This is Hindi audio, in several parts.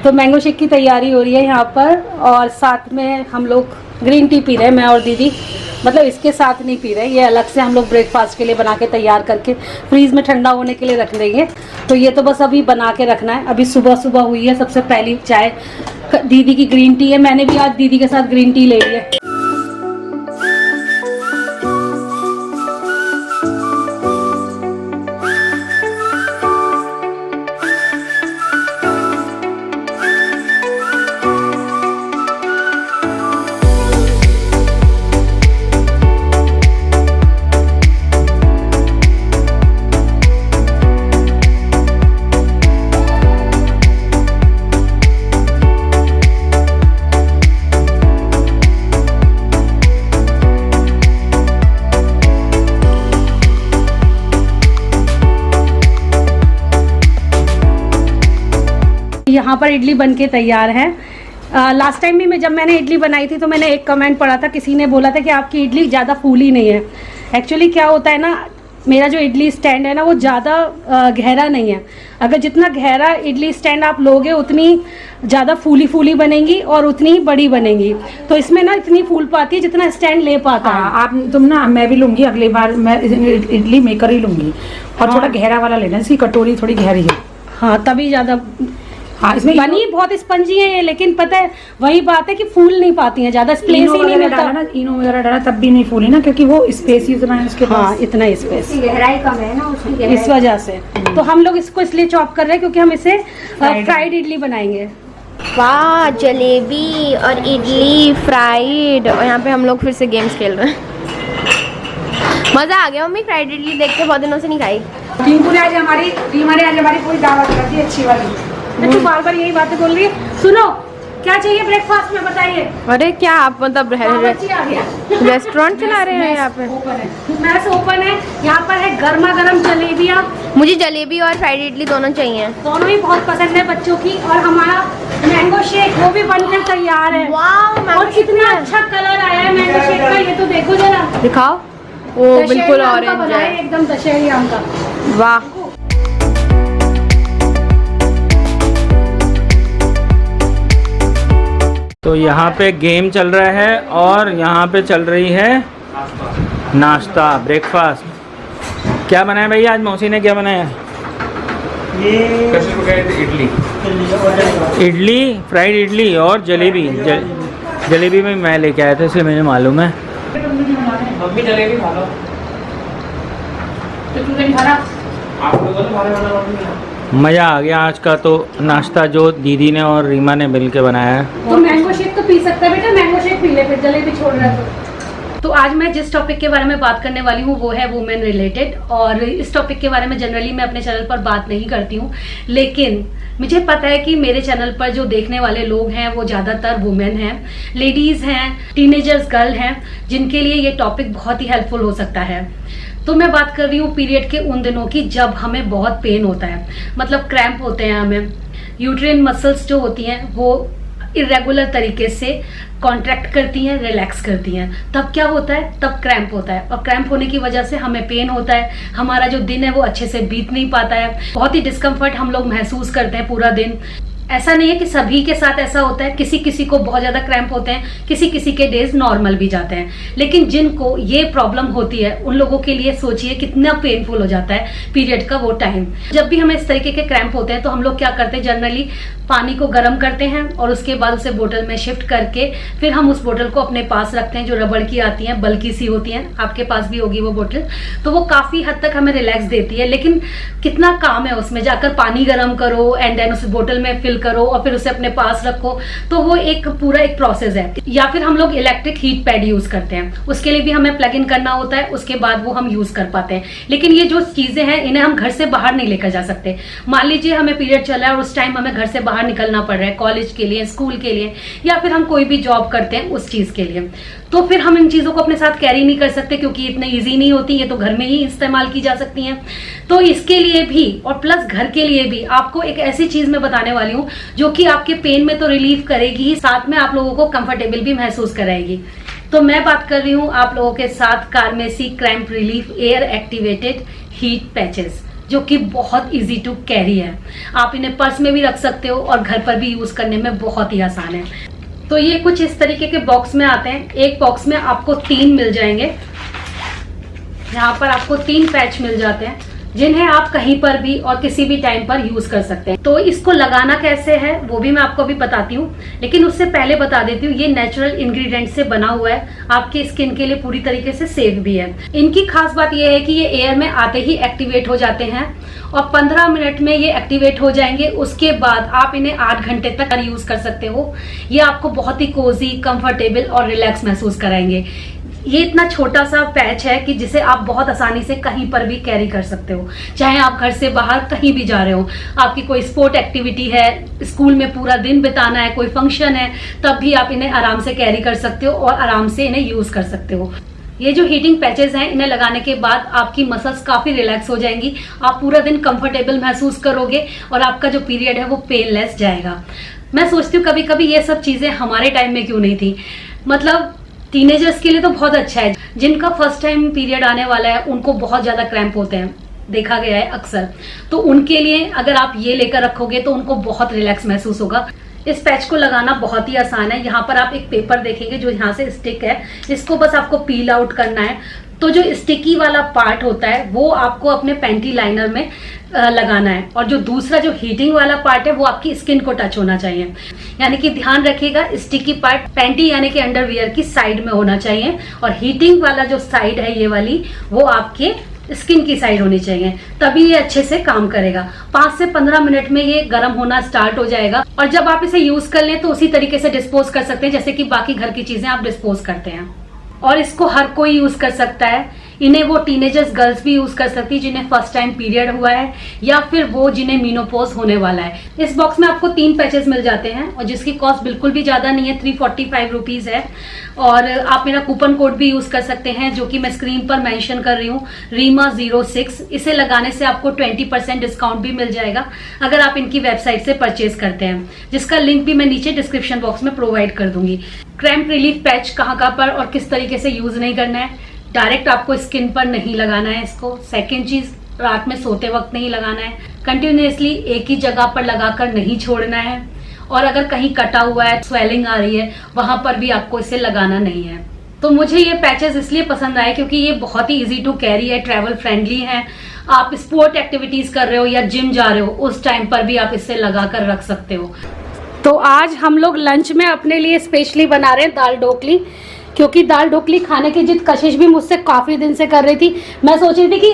तो मैंगो शेक की तैयारी हो रही है यहाँ पर, और साथ में हम लोग ग्रीन टी पी रहे हैं, मैं और दीदी। मतलब इसके साथ नहीं पी रहे, ये अलग से हम लोग ब्रेकफास्ट के लिए बना के तैयार करके फ्रीज में ठंडा होने के लिए रख देंगे। तो ये तो बस अभी बना के रखना है। अभी सुबह सुबह हुई है सबसे पहली चाय, दीदी की ग्रीन टी है, मैंने भी आज दीदी के साथ ग्रीन टी ले ली है। यहाँ पर इडली बन के तैयार है। लास्ट टाइम भी जब मैंने इडली बनाई थी तो मैंने एक कमेंट पढ़ा था, किसी ने बोला था कि आपकी इडली ज़्यादा फूली नहीं है। एक्चुअली क्या होता है ना, मेरा जो इडली स्टैंड है ना वो ज़्यादा गहरा नहीं है। अगर जितना गहरा इडली स्टैंड आप लोगे उतनी ज़्यादा फूली बनेंगी और उतनी ही बड़ी बनेंगी। तो इसमें ना इतनी फूल पाती है जितना स्टैंड ले पाता है। आप तुम ना, मैं भी लूँगी अगली बार, मैं इडली मेकर ही लूँगी और थोड़ा गहरा वाला लेना, इसकी कटोरी थोड़ी गहरी है। हाँ तभी ज़्यादा। हाँ, इसमें बनी बहुत स्पंजी है ये, लेकिन पता है वही बात है कि फूल नहीं पाती हैं, ज्यादा स्पेस ही नहीं मिलता ना, इनो वगैरह डाला तब भी नहीं फूली ना, क्योंकि वो स्पेस ही उतना है उसके पास। हाँ इतना स्पेस, गहराई कम है ना उसकी, इस वजह से। तो हम लोग इसको इसलिए चॉप कर रहे हैं क्योंकि हम इसे फ्राइड इडली बनाएंगे। वाह, जलेबी और इडली फ्राइड, और यहाँ पे हम लोग फिर से गेम्स खेल रहे हैं। मजा आ गया मम्मी, फ्राइड इडली देख के बहुत दिनों से नहीं खाई। टीमू ने आज हमारी कोई दावत कर दी अच्छी वाली। तू बार बार यही बातें बोल रही है। सुनो, क्या चाहिए ब्रेकफास्ट में बताइए। अरे क्या आप मतलब रेस्टोरेंट चला रहे हैं यहाँ पे? मैस ओपन है, यहाँ पर है गर्मा गर्म जलेबियाँ। मुझे जलेबी और फ्राइड इडली दोनों चाहिए। दोनों ही बहुत पसंद है बच्चों की। और हमारा मैंगो शेक वो भी बनकर तैयार है। और कितना अच्छा कलर आया है मैंगो शेक का, ये तो देखो जरा, दिखाओ। वो बिल्कुल ऑरेंज है एकदम, दशहरी आम का। वाह, तो यहाँ पे गेम चल रहा है और यहाँ पे चल रही है नाश्ता, ब्रेकफास्ट। क्या बनाया भैया आज मौसी ने, क्या बनाया? इडली, फ्राइड इडली और जलेबी। जलेबी में मैं लेके आया था इसलिए मुझे मालूम है। मम्मी जलेबी खा लो। तो तू नहीं खा रहा? मज़ा आ गया आज का तो नाश्ता जो दीदी ने और रीमा ने मिल के बनाया है। तो मैंगो शेक तो पी सकता है बेटा, मैंगो शेक पी ले, फिर जलेबी छोड़ रहा है तो आज मैं जिस टॉपिक के बारे में बात करने वाली हूँ वो है वुमेन रिलेटेड। और इस टॉपिक के बारे में जनरली मैं अपने चैनल पर बात नहीं करती हूँ, लेकिन मुझे पता है कि मेरे चैनल पर जो देखने वाले लोग हैं वो ज़्यादातर वुमेन हैं, लेडीज़ हैं, टीनेजर्स गर्ल हैं, जिनके लिए ये टॉपिक बहुत ही हेल्पफुल हो सकता है। तो मैं बात कर रही हूँ पीरियड के उन दिनों की जब हमें बहुत पेन होता है, मतलब क्रैम्प होते हैं हमें, यूट्रिन मसल्स जो होती हैं वो इरेगुलर तरीके से कॉन्ट्रैक्ट करती हैं, रिलैक्स करती हैं। तब क्या होता है, तब क्रैम्प होता है, और क्रैम्प होने की वजह से हमें पेन होता है, हमारा जो दिन है वो अच्छे से बीत नहीं पाता है, बहुत ही डिस्कम्फर्ट हम लोग महसूस करते हैं पूरा दिन। ऐसा नहीं है कि सभी के साथ ऐसा होता है, किसी किसी को बहुत ज़्यादा क्रैम्प होते हैं, किसी किसी के डेज नॉर्मल भी जाते हैं। लेकिन जिनको ये प्रॉब्लम होती है उन लोगों के लिए सोचिए कितना पेनफुल हो जाता है पीरियड का वो टाइम। जब भी हमें इस तरीके के क्रैम्प होते हैं तो हम लोग क्या करते हैं, जनरली पानी को गर्म करते हैं और उसके बाद उसे बोतल में शिफ्ट करके फिर हम उस बोतल को अपने पास रखते हैं, जो रबड़ की आती हैं, बल्कि सी होती हैं, आपके पास भी होगी वो बोतल। तो वो काफ़ी हद तक हमें रिलैक्स देती है, लेकिन कितना काम है उसमें, जाकर पानी गर्म करो एंड देन उस बोतल में फिल करो और फिर उसे अपने पास रखो, तो वो एक पूरा एक प्रोसेस है। या फिर हम लोग इलेक्ट्रिक हीट पैड यूज करते हैं, उसके लिए भी हमें प्लग इन करना होता है, उसके बाद वो हम यूज कर पाते हैं। लेकिन ये जो चीजें हैं इन्हें हम घर से बाहर नहीं लेकर जा सकते। मान लीजिए हमें पीरियड चला है और उस टाइम हमें घर से बाहर निकलना पड़ रहा है, कॉलेज के लिए, स्कूल के लिए, या फिर हम कोई भी जॉब करते हैं उस चीज के लिए, तो फिर हम इन चीजों को अपने साथ कैरी नहीं कर सकते क्योंकि इतने इजी नहीं होती, ये तो घर में ही इस्तेमाल की जा सकती हैं। तो इसके लिए भी और प्लस घर के लिए भी आपको एक ऐसी चीज मैं बताने वाली हूँ जो कि आपके पेन में तो रिलीफ करेगी ही, साथ में आप लोगों को कंफर्टेबल भी महसूस कराएगी। तो मैं बात कर रही हूँ आप लोगों के साथ Carmesi cramp relief air activated heat patches, जो कि बहुत इजी टू कैरी है। आप इन्हें पर्स में भी रख सकते हो और घर पर भी यूज करने में बहुत ही आसान है। तो ये कुछ इस तरीके के बॉक्स में आते हैं। एक बॉक्स में आपको 3 मिल जाएंगे। यहाँ पर आपको 3 पैच मिल जाते हैं जिन्हें आप कहीं पर भी और किसी भी टाइम पर यूज कर सकते हैं। तो इसको लगाना कैसे है वो भी मैं आपको अभी बताती हूँ, लेकिन उससे पहले बता देती हूँ ये नेचुरल इंग्रेडिएंट से बना हुआ है, आपकी स्किन के लिए पूरी तरीके से सेफ भी है। इनकी खास बात ये है कि ये एयर में आते ही एक्टिवेट हो जाते हैं और 15 मिनट में ये एक्टिवेट हो जाएंगे। उसके बाद आप इन्हें 8 घंटे तक यूज कर सकते हो। ये आपको बहुत ही कोजी, कंफर्टेबल और रिलैक्स महसूस कराएंगे। ये इतना छोटा सा पैच है कि जिसे आप बहुत आसानी से कहीं पर भी कैरी कर सकते हो, चाहे आप घर से बाहर कहीं भी जा रहे हो, आपकी कोई स्पोर्ट एक्टिविटी है, स्कूल में पूरा दिन बिताना है, कोई फंक्शन है, तब भी आप इन्हें आराम से कैरी कर सकते हो और आराम से इन्हें यूज कर सकते हो। ये जो हीटिंग पैचेस हैं, इन्हें लगाने के बाद आपकी मसल्स काफी रिलैक्स हो जाएंगी, आप पूरा दिन कंफर्टेबल महसूस करोगे और आपका जो पीरियड है वो पेनलेस जाएगा। मैं सोचती हूँ कभी कभी ये सब चीजें हमारे टाइम में क्यों नहीं थी। मतलब टीनेजर्स के लिए तो बहुत अच्छा है, जिनका फर्स्ट टाइम पीरियड आने वाला है उनको बहुत ज्यादा क्रैम्प होते हैं, देखा गया है अक्सर। तो उनके लिए अगर आप ये लेकर रखोगे तो उनको बहुत रिलैक्स महसूस होगा। इस पैच को लगाना बहुत ही आसान है। यहाँ पर आप एक पेपर देखेंगे जो यहाँ से स्टिक है, इसको बस आपको पील आउट करना है। तो जो स्टिकी वाला पार्ट होता है वो आपको अपने पैंटी लाइनर में लगाना है और जो दूसरा जो हीटिंग वाला पार्ट है वो आपकी स्किन को टच होना चाहिए। यानी कि ध्यान रखिएगा, स्टिकी पार्ट पैंटी यानी कि अंडरवियर की साइड में होना चाहिए और हीटिंग वाला जो साइड है ये वाली वो आपके स्किन की साइड होनी चाहिए, तभी ये अच्छे से काम करेगा। 5 से 15 मिनट में ये गर्म होना स्टार्ट हो जाएगा और जब आप इसे यूज कर लें तो उसी तरीके से डिस्पोज कर सकते हैं जैसे कि बाकी घर की चीजें आप डिस्पोज करते हैं। और इसको हर कोई यूज कर सकता है। इन्हें वो टीनेजर्स गर्ल्स भी यूज कर सकती है जिन्हें फर्स्ट टाइम पीरियड हुआ है या फिर वो जिन्हें मीनोपॉज होने वाला है। इस बॉक्स में आपको 3 पैचेस मिल जाते हैं और जिसकी कॉस्ट बिल्कुल भी ज्यादा नहीं है, 345 रुपीज है। और आप मेरा कूपन कोड भी यूज कर सकते हैं जो कि मैं स्क्रीन पर मेंशन कर रही हूँ, REMA06। इसे लगाने से आपको 20% डिस्काउंट भी मिल जाएगा अगर आप इनकी वेबसाइट से परचेज करते हैं, जिसका लिंक भी मैं नीचे डिस्क्रिप्शन बॉक्स में प्रोवाइड कर दूंगी। क्रैम्प रिलीफ पैच कहाँ पर और किस तरीके से यूज नहीं करना है, डायरेक्ट आपको स्किन पर नहीं लगाना है इसको। सेकेंड चीज, रात में सोते वक्त नहीं लगाना है, कंटिन्यूअसली एक ही जगह पर लगाकर नहीं छोड़ना है। और अगर कहीं कटा हुआ है, स्वेलिंग आ रही है, वहां पर भी आपको इसे लगाना नहीं है। तो मुझे ये पैचेस इसलिए पसंद आए क्योंकि ये बहुत ही इजी टू कैरी है, ट्रैवल फ्रेंडली है। आप स्पोर्ट एक्टिविटीज कर रहे हो या जिम जा रहे हो उस टाइम पर भी आप इससे लगा कर रख सकते हो। तो आज हम लोग लंच में अपने लिए स्पेशली बना रहे हैं दाल ढोकली, क्योंकि दाल ढोकली खाने की जिद कशिश भी मुझसे काफी दिन से कर रही थी। मैं सोच रही थी कि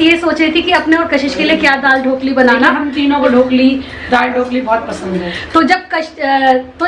ये सोच रही थी कि अपने और कशिश के लिए क्या दाल ढोकली बनाना। हम तीनों को दाल ढोकली बहुत पसंद है। तो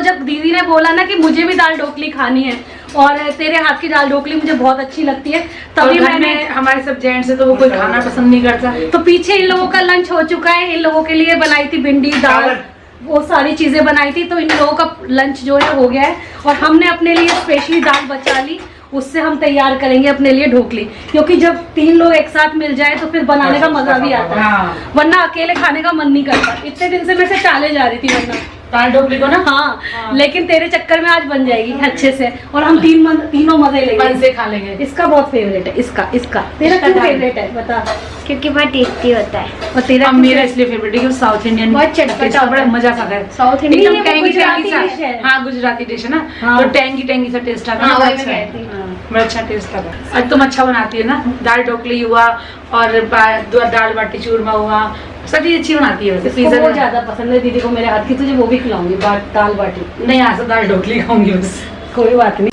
जब दीदी ने बोला ना कि मुझे भी दाल ढोकली खानी है और तेरे हाथ की दाल ढोकली मुझे बहुत अच्छी लगती है, तभी मैंने, हमारे सब जेंट्स से तो वो कोई खाना पसंद नहीं करता, तो पीछे इन लोगों का लंच हो चुका है। इन लोगों के लिए बनाई थी भिंडी दाल, वो सारी चीजें बनाई थी, तो इन लोगों का लंच जो है हो गया है और हमने अपने लिए स्पेशली दाल बचा ली, उससे हम तैयार करेंगे अपने लिए ढोकली। क्योंकि जब 3 लोग एक साथ मिल जाए तो फिर बनाने का मजा भी आता है, वरना अकेले खाने का मन नहीं करता। इतने दिन से मैं से टाले जा रही थी वरना दाल ढोकली को ना। हाँ, लेकिन तेरे चक्कर में आज बन जाएगी अच्छे से और हम तीनों मजे लेंगे, मन से खा लेंगे। इसका बहुत फेवरेट है, इसका तेरा क्यों फेवरेट है बता? क्योंकि बहुत टेस्टी होता है। और तेरा मेरा इसलिए फेवरेट है कि साउथ इंडियन बहुत चटपटा, बड़ा मजा आता है। साउथ इंडियन नहीं, वो गुजराती डिश है। हाँ, गुजराती डिश है ना, हाँ। तो टैंगी सा टेस्ट आता है। हाँ, बड़ा वही अच्छा मैं है। कहती हूँ। बड़ा अच्छा टेस्ट आता है। और तुम अच्छा बनाती है ना, दाल ढोकली हुआ और दाल बाटी चूरमा हुआ, सभी अच्छी बनाती है। इसको वो ज्यादा पसंद है दीदी को मेरे हाथ की, तुझे वो भी खिलाऊंगी दाल बाटी। नहीं, आज दाल ढोकली खाऊंगी बस। कोई बात नहीं।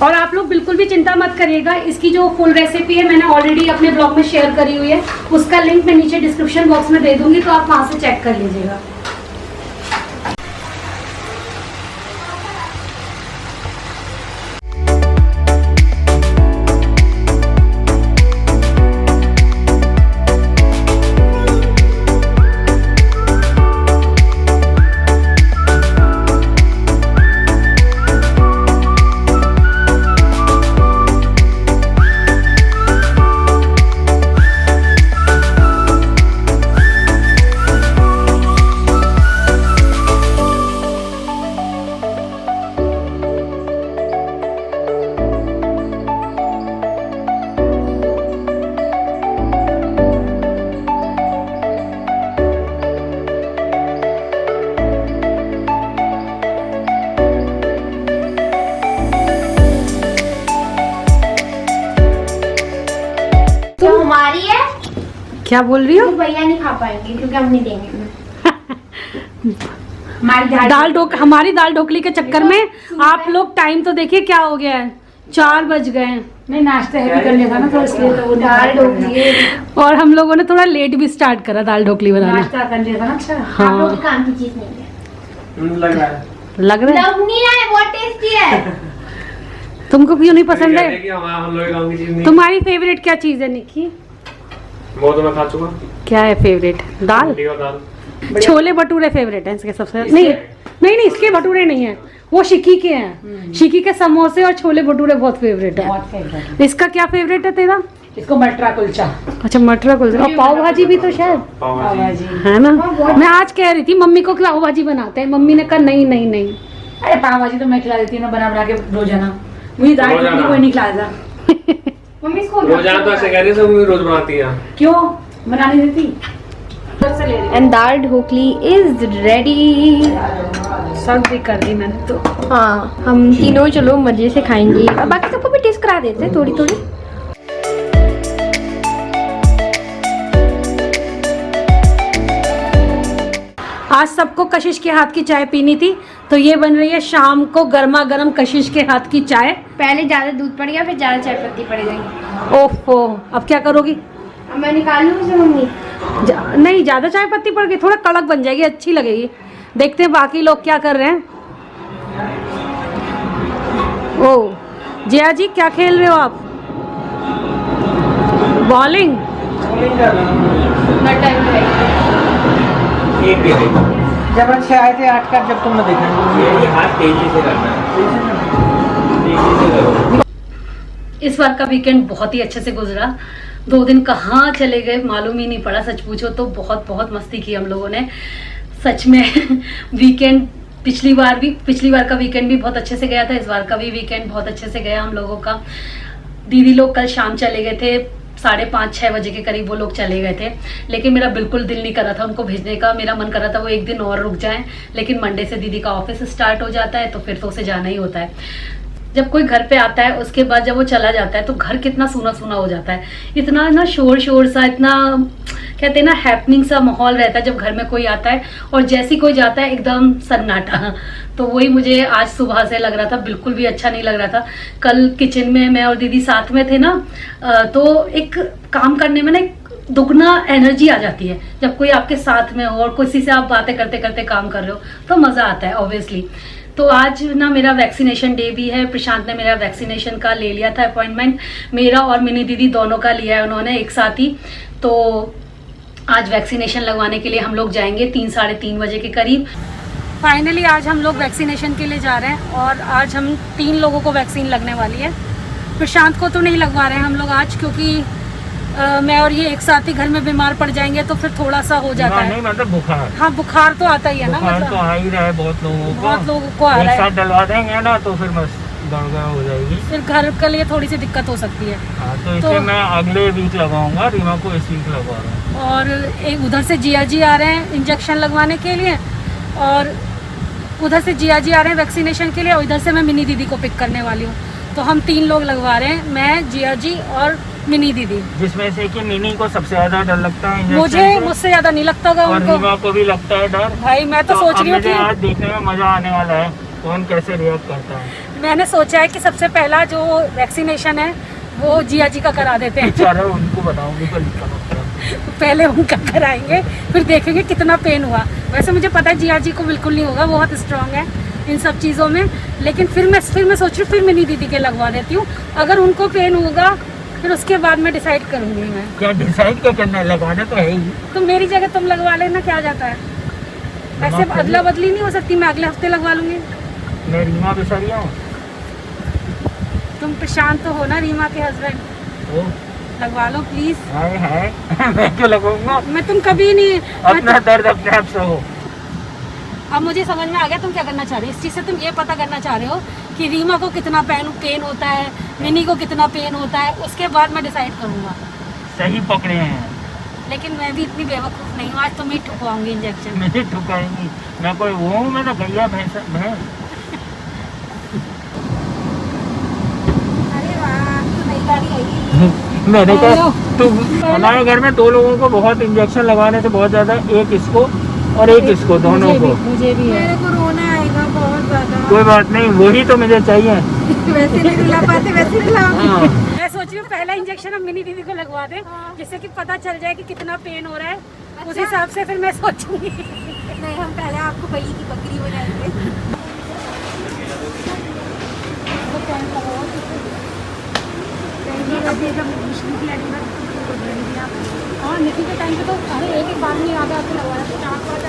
और आप लोग बिल्कुल भी चिंता मत करिएगा, इसकी जो फुल रेसिपी है मैंने ऑलरेडी अपने ब्लॉग में शेयर करी हुई है, उसका लिंक मैं नीचे डिस्क्रिप्शन बॉक्स में दे दूंगी, तो आप वहां से चेक कर लीजिएगा। क्या बोल रही हो? तो भैया नहीं खा पाएंगे क्योंकि हम नहीं देंगे। हमारी दाल ढोकली के चक्कर में आप लोग टाइम तो देखिए क्या हो गया है, 4 बज गए हैं। नहीं नाश्ता हैवी कर लिया था ना, तो इसलिए तो वो दाल ढोकली और हम लोगों ने थोड़ा लेट भी स्टार्ट करा दाल ढोकली बनाना। नाश्ता कर लिया था ना। अच्छा आप लोग के काम की चीज नहीं है। लग रहा है। लग रहा है? लग नहीं रहा है, बहुत टेस्टी है। तुमको क्यों नहीं पसंद है? हम लोग काम की चीज नहीं। तुम्हारी फेवरेट क्या चीज है निक्की? वो तो मैं खा चुका। क्या है फेवरेट? दाल? दाल। छोले भटूरे फेवरेट हैं इसके सबसे। नहीं इसके भटूरे नहीं है, वो शिकी के हैं। शिकी के समोसे और छोले भटूरे बहुत फेवरेट है। बहुत फेवरेट। इसका क्या फेवरेट है तेरा? इसको मटरा कुलचा। अच्छा मटरा कुलचा और पाव भाजी भी तो शायद पाव पाव भाजी। भाजी। है ना। मैं आज कह रही थी मम्मी को पाव भाजी बनाते हैं, मम्मी ने कहा नहीं नहीं नहीं। अरे पाव भाजी तो मैं खिला देती हूँ ना, बना बना के रोजाना। मुझे दाल ढोकली कोई नहीं खिलाता। मम्मी इसको रोजाना तो ऐसे कह रही है, सब रोज बनाती है। क्यों बनाने देती? And dal dhokli is ready. सब भी कर दी मैंने तो। हाँ हम तीनों चलो मजे से खाएंगे और बाकी सबको भी टेस्ट करा देते हैं थोड़ी थोड़ी। आज सबको कशिश के हाथ की चाय पीनी थी, तो ये बन रही है शाम को गर्मा गर्म कशिश के हाथ की चाय। पहले ज्यादा दूध पड़ गया, फिर ज्यादा चाय पत्ती पड़ गई। ओहो अब क्या करोगी? अब मैं निकाल लूँ उसे मम्मी? नहीं ज्यादा चाय पत्ती पड़ गई, थोड़ा कड़क बन जाएगी, अच्छी लगेगी। देखते हैं बाकी लोग क्या कर रहे हैं। ओ जया जी क्या खेल रहे हो आप? बॉलिंग? जब अच्छे आए थे 8 का, जब तुमने देखा ये हाथ तेजी से करना है। इस बार का वीकेंड बहुत ही अच्छे से गुजरा। 2 दिन कहाँ चले गए मालूम ही नहीं पड़ा। सच पूछो तो बहुत बहुत मस्ती की हम लोगों ने सच में। वीकेंड पिछली बार का वीकेंड भी बहुत अच्छे से गया था, इस बार का भी वीकेंड बहुत अच्छे से गया हम लोगों का। दीदी लोग कल शाम चले गए थे, 5:30-6 बजे के करीब वो लोग चले गए थे, लेकिन मेरा बिल्कुल दिल नहीं कर रहा था उनको भेजने का। मेरा मन कर रहा था वो एक दिन और रुक जाएं, लेकिन मंडे से दीदी का ऑफिस स्टार्ट हो जाता है तो फिर तो उसे जाना ही होता है। जब कोई घर पे आता है उसके बाद जब वो चला जाता है तो घर कितना सूना सूना हो जाता है। इतना ना शोर सा, इतना कहते हैं ना हैपनिंग सा माहौल रहता है जब घर में कोई आता है, और जैसे कोई जाता है एकदम सन्नाटा। तो वही मुझे आज सुबह से लग रहा था, बिल्कुल भी अच्छा नहीं लग रहा था। कल किचन में मैं और दीदी साथ में थे ना, तो एक काम करने में ना दुगना एनर्जी आ जाती है जब कोई आपके साथ में हो और किसी से आप बातें करते करते काम कर रहे हो, तो मजा आता है ऑब्वियसली। तो आज ना मेरा वैक्सीनेशन डे भी है। प्रशांत ने मेरा वैक्सीनेशन का ले लिया था अपॉइंटमेंट, मेरा और मिनी दीदी दोनों का लिया है उन्होंने एक साथ ही। तो आज वैक्सीनेशन लगवाने के लिए हम लोग जाएंगे 3-3:30 बजे के करीब। फाइनली आज हम लोग वैक्सीनेशन के लिए जा रहे हैं और आज हम 3 लोगों को वैक्सीन लगने वाली है। प्रशांत को तो नहीं लगवा रहे हैं हम लोग आज, क्योंकि मैं और ये एक साथ ही घर में बीमार पड़ जाएंगे तो फिर थोड़ा सा हो जाता है। नहीं मतलब बुखार। हाँ बुखार तो आता ही है ना, बुखार मतलब तो आ ही रहा है बहुत लोगों को आ रहा है। एक साथ डलवा देंगे ना तो फिर बस गड़बड़ हो जाएगी, फिर घर के लिए थोड़ी सी दिक्कत हो सकती है। हाँ तो इसलिए मैं अगले वीक लगाऊंगा, रीमा को इस वीक लगवा रहा हूँ। और एक उधर से जिया जी आ रहे हैं इंजेक्शन लगवाने के लिए, और उधर से जिया जी आ रहे हैं वैक्सीनेशन के लिए, और इधर से मैं मिनी दीदी को पिक करने वाली हूँ। तो हम 3 लोग लगवा रहे हैं, मैं, जिया जी और मिनी दीदी। जिसमें से कि मिनी को सबसे ज्यादा डर लगता है इंजेक्शन से। मुझसे ज्यादा नहीं लगता होगा और उनको। रीमा को भी लगता है डर। भाई मैं तो सोच रही हूँ कि आज देखने में मजा आने वाला है कौन कैसे रिएक्ट करता है। मैंने सोचा है कि सबसे पहला जो वैक्सीनेशन है वो जिया जी का करा देते हैं। बेचारा उनको बताऊंगी तो लिखा होता है। पहले उनका कराएंगे, फिर देखेंगे कितना पेन हुआ। वैसे मुझे पता है जिया जी को बिल्कुल नहीं होगा, बहुत स्ट्रांग है इन सब चीज़ों में, लेकिन फिर मैं सोच रही हूँ फिर मिनी दीदी के लगवा देती हूँ। अगर उनको पेन होगा फिर उसके बाद मैं डिसाइड करूँगी। मैं क्या डिसाइड क्या करना है, लगाना तो है ही। तो मेरी जगह तुम लगवा लेना, क्या जाता है। ऐसे अदला बदली नहीं हो सकती, मैं अगले हफ्ते लगवा लूँगी। मैं रीमा बिसरिया हूँ। तुम प्रशांत तो हो ना रीमा के हस्बैंड, लगवा लो प्लीज। है मैं क्यों लगवाऊंगा, मैं तुम कभी नहीं अपना दर्द अपने आप से हो। अब मुझे समझ में आ गया तुम क्या करना चाह रहे हो। इस चीज़ से तुम ये पता करना चाह रहे हो कि रीमा को कितना पेन होता है, मिनी को कितना पेन होता है, उसके बाद मैं डिसाइड करूँगा। सही पकड़े हैं, लेकिन मैं भी इतनी बेवकूफ़ नहीं हूँ, आज तुम्हें ठुकवाऊंगी इंजेक्शन। मुझे ठुकाएंगी, मैं कोई वो हूँ, मैं तो गैया भैंस। अरे वाह, तो नई गाड़ी आई। मैंने कहा तो हमारे घर में 2 लोगों को बहुत इंजेक्शन लगवाने से बहुत ज़्यादा, एक इसको और एक इसको, दोनों को। मुझे भी है। मेरे को रोना आएगा बहुत ज्यादा। कोई बात नहीं, वही तो मुझे चाहिए। वैसे नहीं रुला पाते, वैसे रुला। हाँ। मैं सोच रही हूँ पहला इंजेक्शन हम मिनी दीदी को लगवा दें, जिससे कि पता चल जाए कि कितना पेन हो रहा है। उस हिसाब से फिर मैं सोचूंगी। नहीं, हम पहले आपको बलि की बकरी बनाएंगे। हाँ, निकी के टाइम पे तो अरे एक बार में आगे आके लगवाया तो 4 बार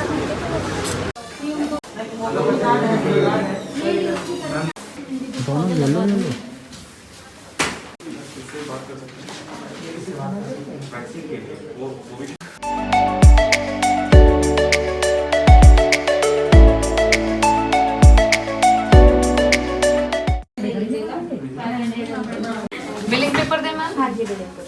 बिलिंग पेपर दे मैम। हाँ जी, बिल्कुल।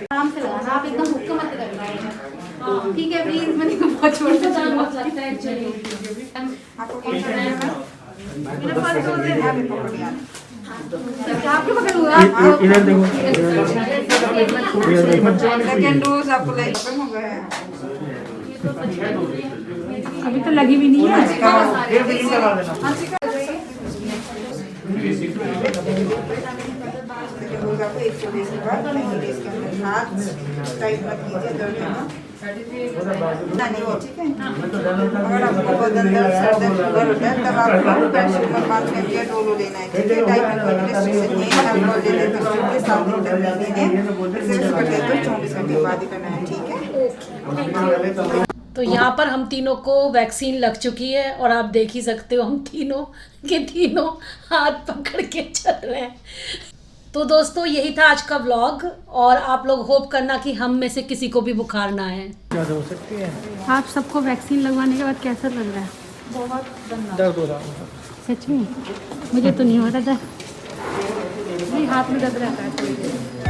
आराम से लगाना, आप एकदम हुक्क मत करना। ठीक है प्लीज, मैंने बहुत छोड़ दिया लगता है एक्चुअली। आपको कौन सा लेना है? मेरा फर्स्ट डोज है, आप पकड़िए। आपको पकड़ूंगा। इधर देखो, सेकंड डोज आपको लाइक खत्म हो गया है। अभी तो लगी भी नहीं है। आपको 100 डेज के बाद 90 डेज के अंदर हाथ टाइट मत कीजिए, दर्द है ना नहीं है, ठीक है। अगर आपको बदन दर्द, सर दर्द, फीवर होता है तब आपको कैल्शियम माल्ट या डोलो लेना है, ठीक है। टाइप में कोई रेस्ट्रिक्शन नहीं है, आप ले लेते हैं 7 दिन तक लेने हैं, फिर से करते तो 24 घंटे बाद ही करना है, ठीक है। तो यहाँ पर हम तीनों को वैक्सीन लग चुकी है और आप देख ही सकते हो हम तीनों के तीनों हाथ पकड़ के चल रहे हैं। तो दोस्तों यही था आज का व्लॉग, और आप लोग होप करना कि हम में से किसी को भी बुखार ना आए। क्या हो सकती है? आप सबको वैक्सीन लगवाने के बाद कैसा लग रहा है? बहुत दर्द हो रहा है सच में मुझे तो नहीं हो रहा था। नहीं, हाथ में दर्द रहता है थोड़ी देर।